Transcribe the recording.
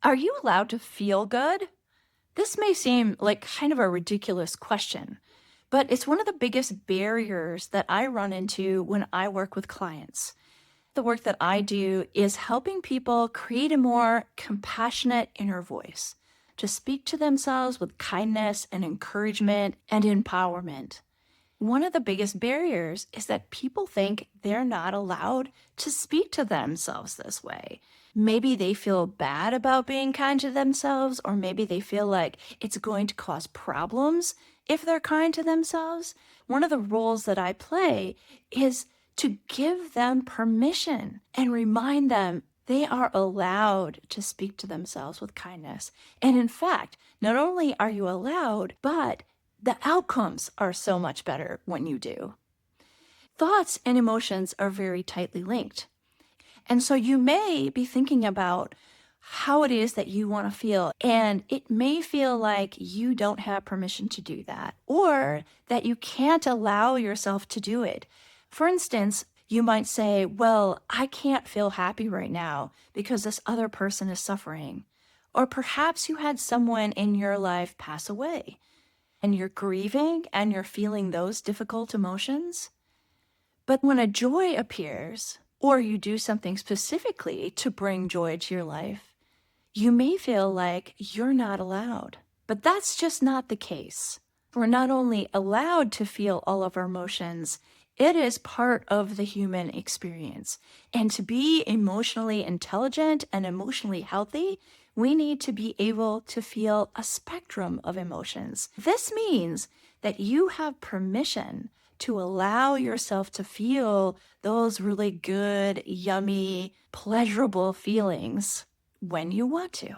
Are you allowed to feel good? This may seem like kind of a ridiculous question, but it's one of the biggest barriers that I run into when I work with clients. The work that I do is helping people create a more compassionate inner voice to speak to themselves with kindness and encouragement and empowerment. One of the biggest barriers is that people think they're not allowed to speak to themselves this way. Maybe they feel bad about being kind to themselves, or maybe they feel like it's going to cause problems if they're kind to themselves. One of the roles that I play is to give them permission and remind them they are allowed to speak to themselves with kindness. And in fact, not only are you allowed, but the outcomes are so much better when you do. Thoughts and emotions are very tightly linked. And so you may be thinking about how it is that you want to feel, and it may feel like you don't have permission to do that, or that you can't allow yourself to do it. For instance, you might say, well, I can't feel happy right now because this other person is suffering. Or perhaps you had someone in your life pass away and you're grieving and you're feeling those difficult emotions. But when a joy appears, or you do something specifically to bring joy to your life, you may feel like you're not allowed. But that's just not the case. We're not only allowed to feel all of our emotions, it is part of the human experience. And to be emotionally intelligent and emotionally healthy, we need to be able to feel a spectrum of emotions. This means that you have permission to allow yourself to feel those really good, yummy, pleasurable feelings when you want to.